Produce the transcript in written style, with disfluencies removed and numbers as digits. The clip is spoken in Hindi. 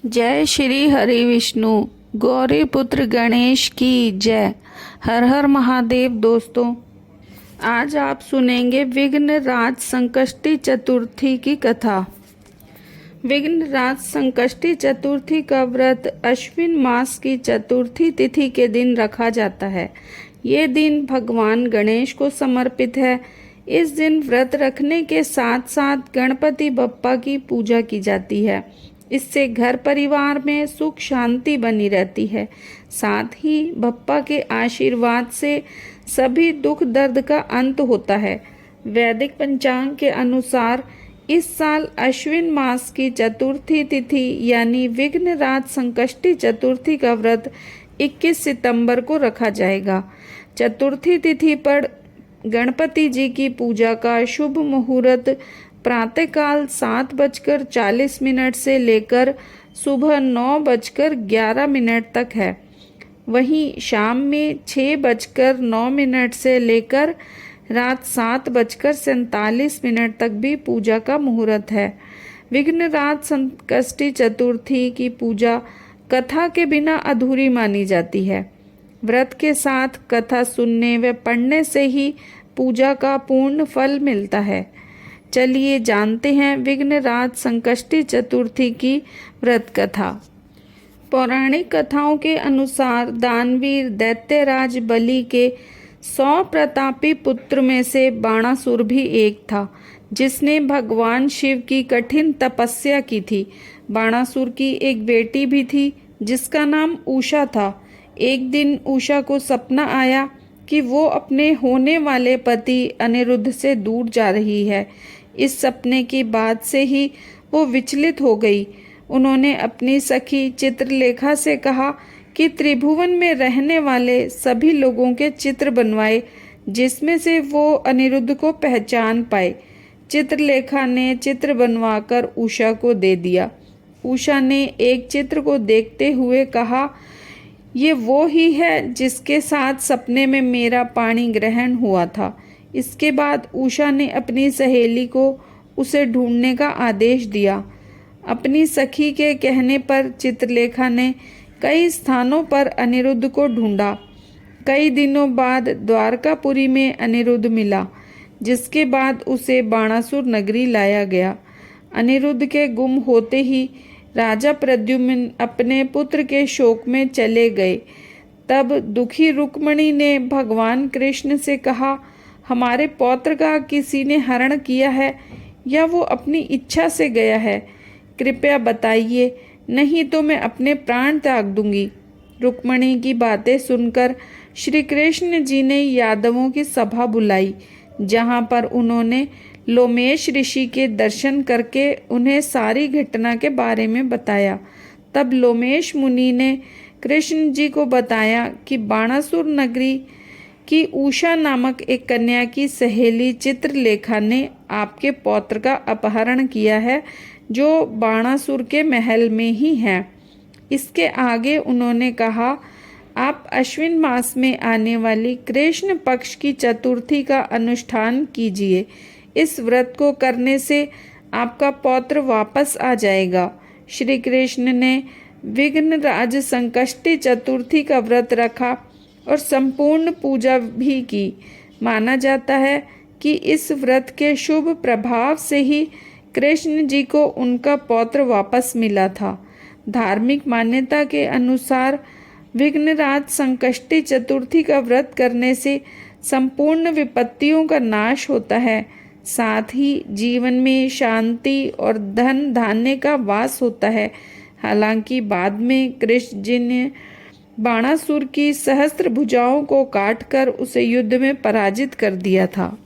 जय श्री हरि विष्णु गौरी पुत्र गणेश की जय। हर हर महादेव। दोस्तों, आज आप सुनेंगे विघ्नराज संकष्टी चतुर्थी की कथा। विघ्नराज संकष्टी चतुर्थी का व्रत अश्विन मास की चतुर्थी तिथि के दिन रखा जाता है। ये दिन भगवान गणेश को समर्पित है। इस दिन व्रत रखने के साथ साथ गणपति बप्पा की पूजा की जाती है। इससे घर परिवार में सुख शांति बनी रहती है। साथ ही बप्पा के आशीर्वाद से सभी दुख दर्द का अंत होता है। वैदिक पंचांग के अनुसार इस साल अश्विन मास की चतुर्थी तिथि यानी विघ्नराज संकष्टी चतुर्थी का व्रत 21 सितंबर को रखा जाएगा। चतुर्थी तिथि पर गणपति जी की पूजा का शुभ मुहूर्त प्रातःकाल 7:40 से लेकर सुबह 9:11 तक है। वहीं शाम में 6:09 से लेकर रात 7:47 तक भी पूजा का मुहूर्त है। विघ्नराज संकष्टी चतुर्थी की पूजा कथा के बिना अधूरी मानी जाती है। व्रत के साथ कथा सुनने व पढ़ने से ही पूजा का पूर्ण फल मिलता है। चलिए जानते हैं विघ्नराज संकष्टी चतुर्थी की व्रत कथा। पौराणिक कथाओं के अनुसार दानवीर दैत्यराज बलि के 100 प्रतापी पुत्र में से बाणासुर भी एक था, जिसने भगवान शिव की कठिन तपस्या की थी। बाणासुर की एक बेटी भी थी जिसका नाम उषा था। एक दिन उषा को सपना आया कि वो अपने होने वाले पति अनिरुद्ध से दूर जा रही है। इस सपने की बात से ही वो विचलित हो गई। उन्होंने अपनी सखी चित्रलेखा से कहा कि त्रिभुवन में रहने वाले सभी लोगों के चित्र बनवाए, जिसमें से वो अनिरुद्ध को पहचान पाए। चित्रलेखा ने चित्र बनवाकर उषा को दे दिया। उषा ने एक चित्र को देखते हुए कहा, ये वो ही है जिसके साथ सपने में मेरा पाणी ग्रहण हुआ था। इसके बाद उषा ने अपनी सहेली को उसे ढूंढने का आदेश दिया। अपनी सखी के कहने पर चित्रलेखा ने कई स्थानों पर अनिरुद्ध को ढूंढा। कई दिनों बाद द्वारकापुरी में अनिरुद्ध मिला, जिसके बाद उसे बाणासुर नगरी लाया गया। अनिरुद्ध के गुम होते ही राजा प्रद्युम्न अपने पुत्र के शोक में चले गए। तब दुखी रुक्मिणी ने भगवान कृष्ण से कहा, हमारे पौत्र का किसी ने हरण किया है या वो अपनी इच्छा से गया है? कृपया बताइए, नहीं तो मैं अपने प्राण त्याग दूंगी। रुक्मिणी की बातें सुनकर श्री कृष्ण जी ने यादवों की सभा बुलाई, जहाँ पर उन्होंने लोमेश ऋषि के दर्शन करके उन्हें सारी घटना के बारे में बताया। तब लोमेश मुनि ने कृष्ण जी को बताया कि बाणासुर नगरी की उषा नामक एक कन्या की सहेली चित्रलेखा ने आपके पौत्र का अपहरण किया है, जो बाणासुर के महल में ही है। इसके आगे उन्होंने कहा, आप अश्विन मास में आने वाली कृष्ण पक्ष की चतुर्थी का अनुष्ठान कीजिए। इस व्रत को करने से आपका पौत्र वापस आ जाएगा। श्री कृष्ण ने विघ्नराज संकष्टी चतुर्थी का व्रत रखा और संपूर्ण पूजा भी की। माना जाता है कि इस व्रत के शुभ प्रभाव से ही कृष्ण जी को उनका पौत्र वापस मिला था। धार्मिक मान्यता के अनुसार विघ्नराज संकष्टी चतुर्थी का व्रत करने से संपूर्ण विपत्तियों का नाश होता है। साथ ही जीवन में शांति और धन धान्य का वास होता है। हालांकि बाद में कृष्ण जी ने बाणासुर की सहस्त्र भुजाओं को काटकर उसे युद्ध में पराजित कर दिया था।